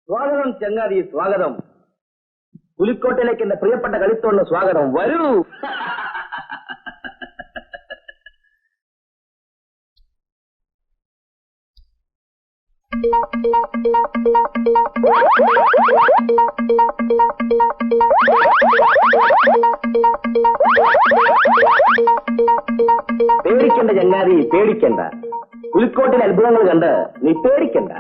സ്വാഗതം ചങ്ങാതി, സ്വാഗതം. പുലിക്കോട്ടയിലേക്ക് എന്റെ പ്രിയപ്പെട്ട കളിത്തോടിന് സ്വാഗതം. വരൂ. പേടിക്കണ്ട ചങ്ങാതി, പേടിക്കണ്ട. പുലിക്കോട്ടിലെ അത്ഭുതങ്ങൾ കണ്ട് നീ പേടിക്കണ്ട.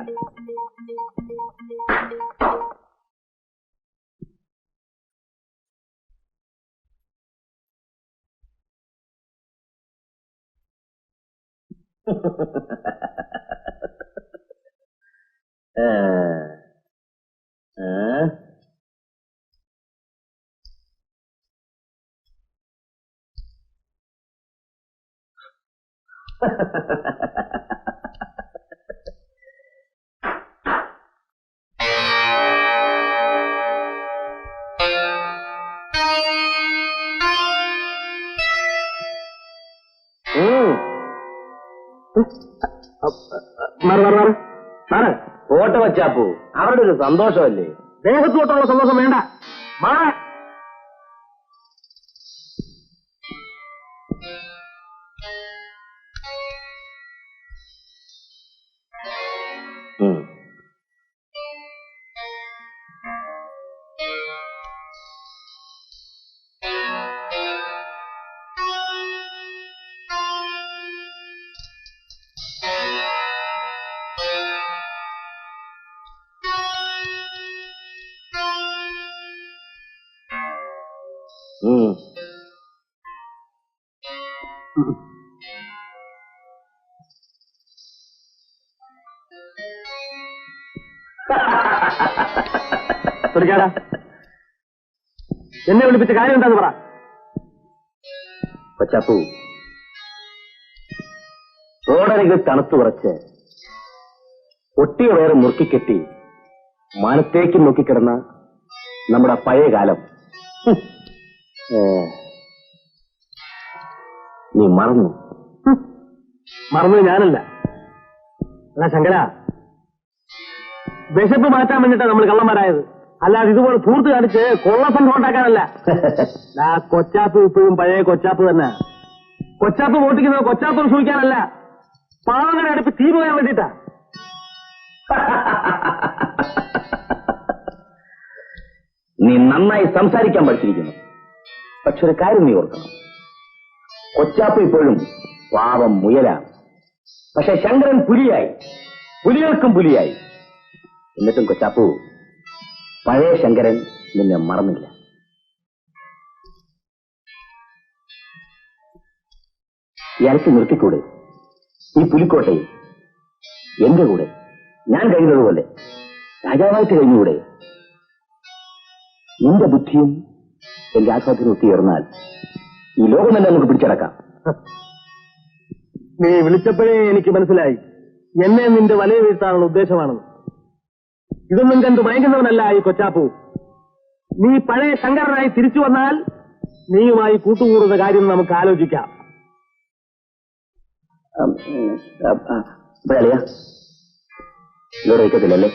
ഓട്ട വച്ചാപ്പൂ, അവരുടെ ഒരു സന്തോഷമല്ലേ. ദേഹത്തോട്ടുള്ള സന്തോഷം വേണ്ട. മാറ. എന്നെ വിളിപ്പിച്ച കാര്യം എന്താന്ന് പറ. കൊച്ചാപ്പൂ, റോഡരികിൽ തണുത്തു കുറച്ച് ഒട്ടിയ വേറെ മുറുക്കിക്കെട്ടി മാനത്തേക്ക് നോക്കിക്കിടന്ന നമ്മുടെ പഴയ കാലം നീ മറന്നു. മറന്നത് ഞാനല്ല. അല്ല ശങ്കര, വിശപ്പ് മാറ്റാൻ വേണ്ടിട്ടാ നമ്മൾ കള്ളന്മാരായത്. അല്ലാതെ ഇതുപോലെ പൂർത്ത് കാണിച്ച് കൊള്ളസംഘം ഉണ്ടാക്കാനല്ല. ആ കൊച്ചാപ്പ് ഇപ്പോഴും പഴയ കൊച്ചാപ്പ് തന്നെ. കൊച്ചാപ്പ് വോട്ടിക്കുന്നത് കൊച്ചാപ്പ് സൂക്ഷിക്കാനല്ല, പാവങ്ങളുടെ അടുപ്പ് തീ പോകാൻ വേണ്ടിട്ടാ. നീ നന്നായി സംസാരിക്കാൻ പഠിച്ചിരിക്കുന്നു. പക്ഷെ ഒരു കാര്യം നീ ഓർക്കണം, കൊച്ചാപ്പ് ഇപ്പോഴും പാവം മുയലാണ്. പക്ഷെ ശങ്കരൻ പുലിയായി, പുലികൾക്കും പുലിയായി. എന്നിട്ടും കൊച്ചാപ്പു പഴയ ശങ്കരൻ നിന്നെ മറന്നില്ല. ഇയാൾക്ക് നിർത്തിക്കൂടെ? ഈ പുലിക്കോട്ടയിൽ എന്റെ കൂടെ ഞാൻ കഴിയുന്നതുപോലെ രാജാവായിട്ട് കഴിഞ്ഞുകൂടെ? നിന്റെ ബുദ്ധിയും എന്റെ ആസ്വാദനവും ഒത്തുചേർന്നാൽ ഈ ലോകം തന്നെ നമുക്ക് പിടിച്ചടക്കാം. നീ വിളിച്ചപ്പോഴേ എനിക്ക് മനസ്സിലായി എന്നെ നിന്റെ വലയ വീഴ്ത്താനുള്ള ഉദ്ദേശമാണെന്ന്. ഇതൊന്നും കണ്ട് മയങ്ങുന്നവനല്ല ഈ കൊച്ചാപ്പു. നീ പഴയ ശങ്കരനായി തിരിച്ചു വന്നാൽ നീയുമായി കൂട്ടുകൂടുന്ന കാര്യം നമുക്ക് ആലോചിക്കാം. അളിയ ഇവിടെ വയ്ക്കത്തില്ലല്ലേ?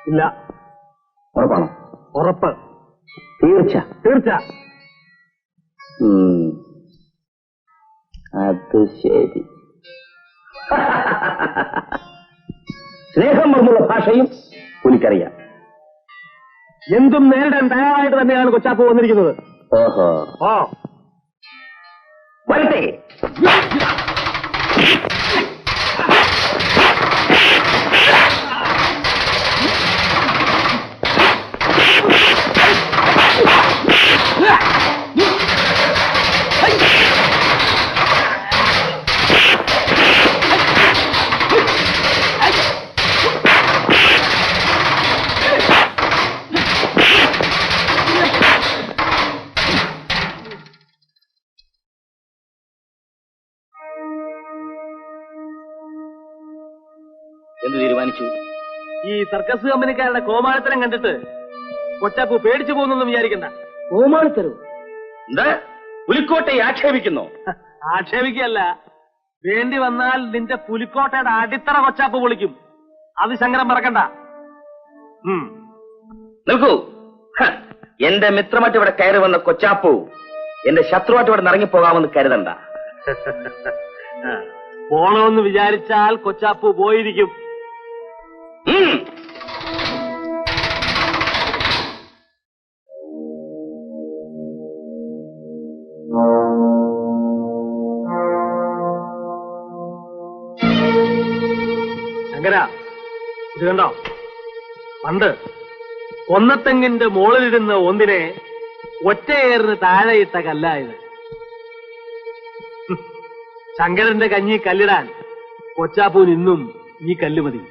ഇല്ല. ഉറപ്പാണോ? ഉറപ്പ്. തീർച്ച? തീർച്ച. അത് ശരി. സ്നേഹം മറന്നുള്ള ഭാഷയും പുലിക്കറിയാം. എന്തും നേരിടാൻ തയ്യാറായിട്ട് തന്നെയാണ് കൊച്ചാപ്പ് വന്നിരിക്കുന്നത്. ഓഹോ. ഓ വരട്ടെ. എന്ത് തീരുമാനിച്ചു? ഈ സർക്കസ് കമ്പനിക്കാരുടെ കോമാളിത്തരം കണ്ടിട്ട് കൊച്ചാപ്പു പേടിച്ചു പോകുന്നു വിചാരിക്കണ്ട. കോമാളിത്തരോ? എന്താ പുലിക്കോട്ടയെ ആക്ഷേപിക്കുന്നു? ആക്ഷേപിക്കല്ല, വേണ്ടി വന്നാൽ നിന്റെ പുലിക്കോട്ടയുടെ അടിത്തറ കൊച്ചാപ്പ് പൊളിക്കും. അത് ശങ്കരൻ മറക്കണ്ട. നിൽക്കൂ. എന്റെ മിത്രമായിട്ട് ഇവിടെ കയറി വന്ന കൊച്ചാപ്പു എന്റെ ശത്രുവായിട്ട് ഇവിടെ ഇറങ്ങിപ്പോകാമെന്ന് കരുതണ്ട. പോണമെന്ന് വിചാരിച്ചാൽ കൊച്ചാപ്പു പോയിരിക്കും. ശങ്കര, ഇത് കണ്ടോ? പണ്ട് കൊന്നത്തെങ്ങിന്റെ മുകളിലിരുന്ന ഒന്നിനെ ഒറ്റയേറിന് താഴെയിട്ട കല്ലായത്. ശങ്കരന്റെ കഞ്ഞി കല്ലിടാൻ കൊച്ചാപ്പൂന് ഇന്നും ഈ കല്ല് മതി.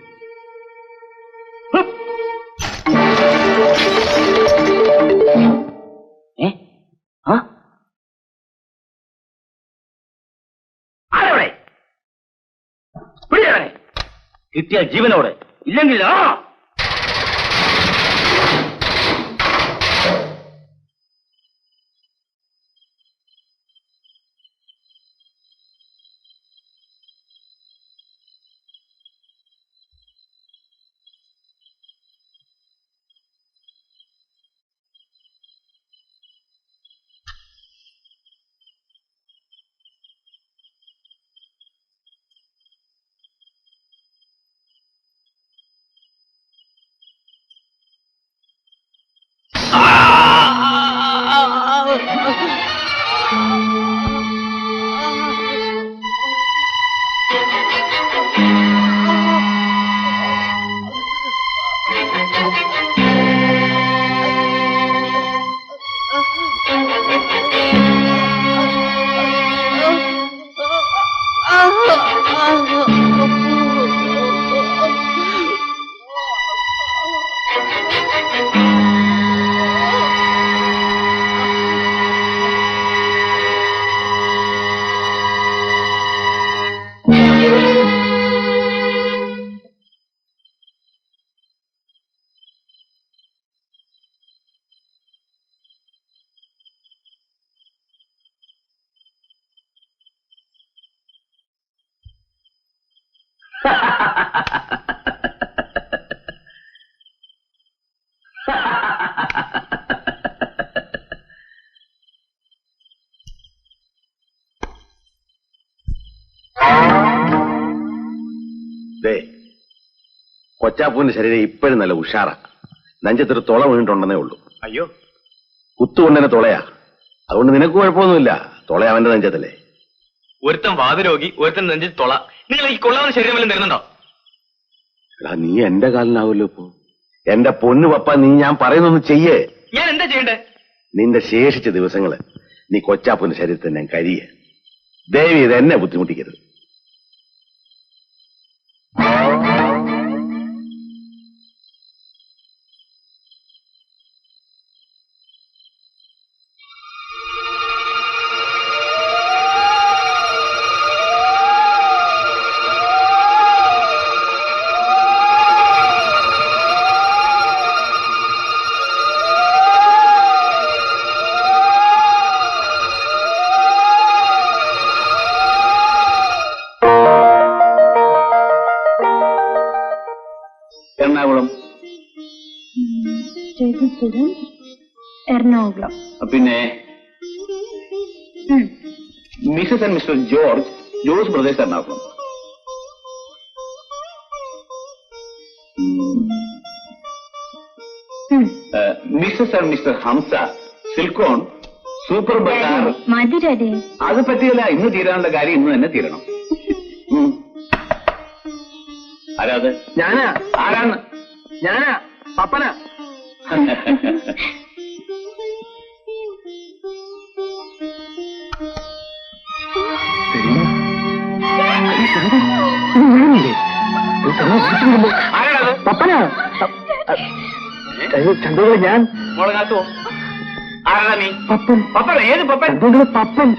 കിട്ടിയ ജീവനോടെ, ഇല്ലെങ്കിൽ കൊച്ചാപ്പൂവിന്റെ ശരീരം ഇപ്പോഴും നല്ല ഉഷാറാ. നെഞ്ചത്തൊരു തുള വീണിട്ടുണ്ടെന്നേ ഉള്ളൂ. അയ്യോ, കുത്തുകൊണ്ടന്നെ തുളയാ. അതുകൊണ്ട് നിനക്ക് കുഴപ്പമൊന്നുമില്ല. തുള അവന്റെ നെഞ്ചത്തല്ലേ. ഒരുത്തൻ വാതരോഗി, ഒരുത്തൻ നെഞ്ചിൽ തുള. നിങ്ങൾ ഈ കൊള്ളാവുന്ന ശരീരം വല്ലതും തരുന്നുണ്ടോ? എടാ, നീ എന്റെ കാലിനാവല്ലോ ഇപ്പൊ. എന്റെ പൊന്നു പപ്പ, നീ ഞാൻ പറയുന്നൊന്ന് ചെയ്യേ. ഞാൻ എന്താ ചെയ്യണ്ടേ? നിന്റെ ശേഷിച്ച ദിവസങ്ങള് നീ കൊച്ചാപ്പൂന്റെ ശരീരത്തിൽ ഞാൻ കഴിയ. ദേവി ഇത് എന്നെ ബുദ്ധിമുട്ടിക്കരുത്. എറണാകുളം. എറണാകുളം. പിന്നെ Mrs and mister George, George brothers, Ernakulam. Mrs and mister Hamsa, സിൽക്കോൺ, സൂപ്പർ ബസാർ. മതി ഡാഡി. അത് പറ്റിയല്ല, ഇന്ന് തീരാനുള്ള കാര്യം ഇന്ന് തന്നെ തീരണം. ആരാത്? ഞാനാ. ആരാണ്? ഞാനാ, പപ്പനാ. ആരാണത്? പപ്പനാ. ചന്ദ്രകള ഞാൻ. മോളെ കാത്തുവോ? ആരാ നീ? പപ്പൻ. പപ്പൻ? ഏത് പപ്പൻ? ചന്ദ്രകള പപ്പൻ.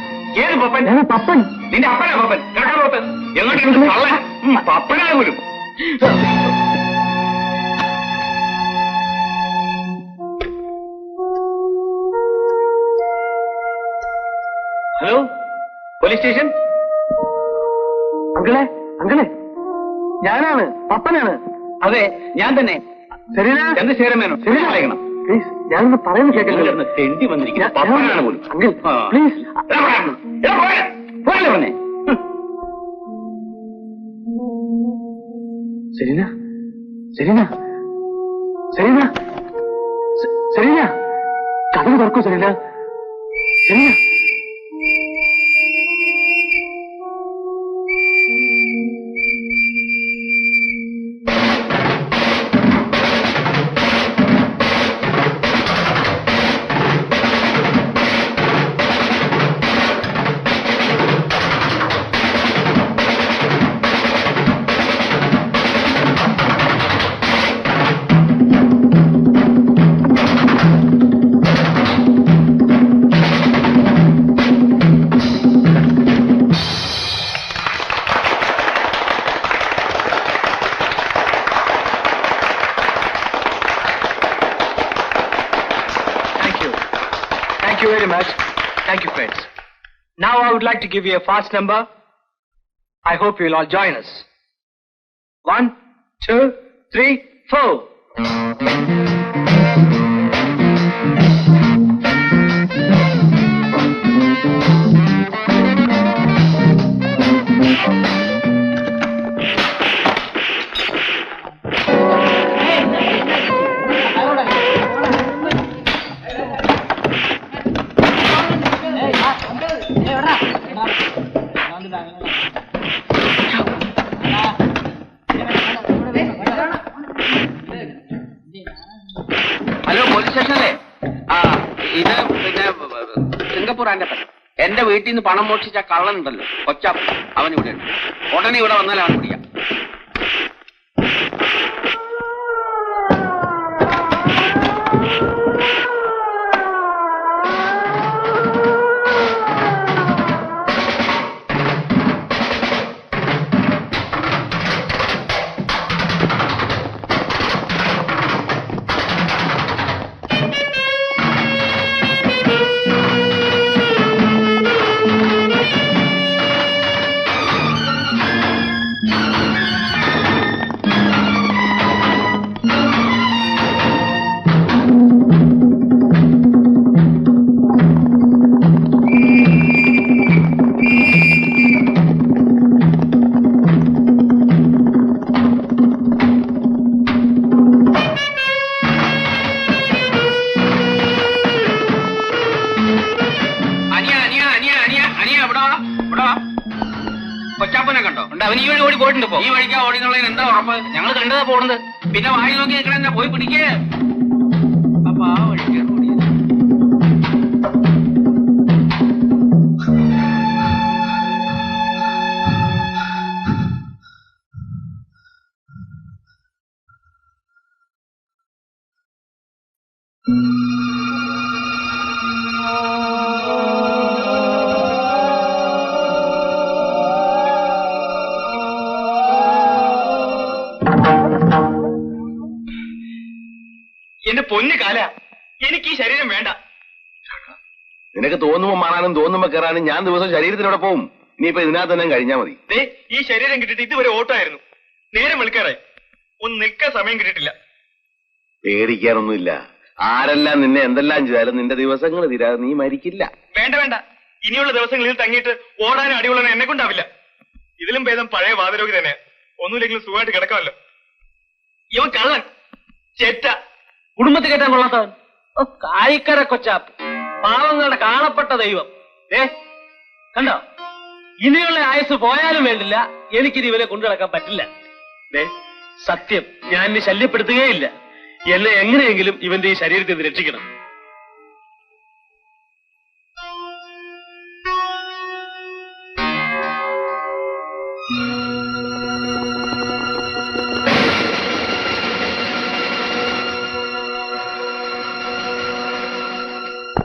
ഏത് പപ്പൻ? ഞാൻ പപ്പൻ. നിന്റെ അപ്പനാ പപ്പൻ? കിടക്കാപ്പുറത്ത് എങ്ങോട്ട് കള്ളൻ? പപ്പനാ പോലും. Hello, police station. അങ്കിളെ, അങ്കിളെ, ഞാനാണ്, പപ്പനാണ്. അതെ, ഞാൻ തന്നെ. ശരിയാ? ചന്ദ്രശേഖരൻ മേനോൻ. ശരി, കളയണം. പ്ലീസ്, ഞാനൊന്ന് പറയുന്നത് കേൾക്കരുത്. തെണ്ടി വന്നിരിക്കുന്ന പപ്പനാണ് പോലും. Uncle, please. പോരല്ലേ പറഞ്ഞേ? സെരീന, സെരീന, സെരീന, സെരീന, കഥ തുറക്കൂ Sereena. Sereena. Thank you very much. Thank you, friends. Now I would like to give you a fast number. I hope you will all join us. 1, 2, 3, 4. Hello, police സ്റ്റേഷനല്ലേ? ഇത് പിന്നെ സിംഗപ്പൂർ ആൻഡപ്പൻ. എന്റെ വീട്ടിൽ നിന്ന് പണം മോഷിച്ച കള്ളനുണ്ടല്ലോ, കൊച്ചാപ്പ്, അവൻ ഇവിടെ ഉണ്ട്. ഉടനെ ഇവിടെ വന്നാൽ അവൻ പിടിക്കാം. കൊച്ചാപ്പനെ കണ്ടോ? ഉണ്ട്, അവൻ ഈ വഴി ഓടി പോയിട്ടുണ്ട് ഇപ്പോ. ഈ വഴിക്കാ ഓടിന്നുള്ളതിന് എന്താ ഉറപ്പ്? ഞങ്ങൾ കണ്ടതാ പോണത്. പിന്നെ വായി നോക്കി നിൽക്കണ പോയി പിടിക്കേ. അപ്പൊ ആ വഴിക്കാണ് ഓടിയത്. എന്റെ പൊന്നു കാല, എനിക്ക് ഈ ശരീരം വേണ്ട. നിനക്ക് തോന്നുമ്പോ മാറാനും തോന്നുമ്പോ കയറാനും ഞാൻ ദിവസം ശരീരത്തിനോടെ പോവും. ഇനിയിപ്പോ ഇതിനകത്ത് തന്നെ കഴിഞ്ഞാ മതി. ഈ ശരീരം കിട്ടിയിട്ട് ഇതുവരെ ഓട്ടമായിരുന്നു. നേരം വിളിക്കാറായി, ഒന്ന് നിൽക്കാൻ സമയം കിട്ടിയിട്ടില്ല. പേടിക്കാനൊന്നുമില്ല. ആരെല്ലാം നിന്നെ എന്തെല്ലാം ചെയ്താലും നിന്റെ ദിവസങ്ങൾ തീരാതെ നീ മരിക്കില്ല. വേണ്ട വേണ്ട, ഇനിയുള്ള ദിവസങ്ങളിൽ തങ്ങിയിട്ട് ഓടാനും അടികൊള്ളാനും എന്നെ കൊണ്ടാവില്ല. ഇതിലും ഭേദം പഴയ വാതരോഗി തന്നെ. ഒന്നുമില്ലെങ്കിലും സുഖമായിട്ട് കിടക്കാമല്ലോ. ഇവൻ കള്ളൻ, ചേറ്റ, കുടുംബത്തിൽ കയറ്റാൻ കൊള്ളാത്തവൻ, കായിക്കര കൊച്ചാപ്പ്, പാവങ്ങളുടെ കാണപ്പെട്ട ദൈവം. കണ്ടോ, ഇനിയുള്ള ആയുസ് പോയാലും വേണ്ടില്ല, എനിക്കിനി ഇവരെ കൊണ്ടു നടക്കാൻ പറ്റില്ല. സത്യം, ഞാൻ ഇനി ശല്യപ്പെടുത്തുകയില്ല. എന്നെ എങ്ങനെയെങ്കിലും ഇവന്റെ ഈ ശരീരത്തിൽ നിന്ന് രക്ഷിക്കണം.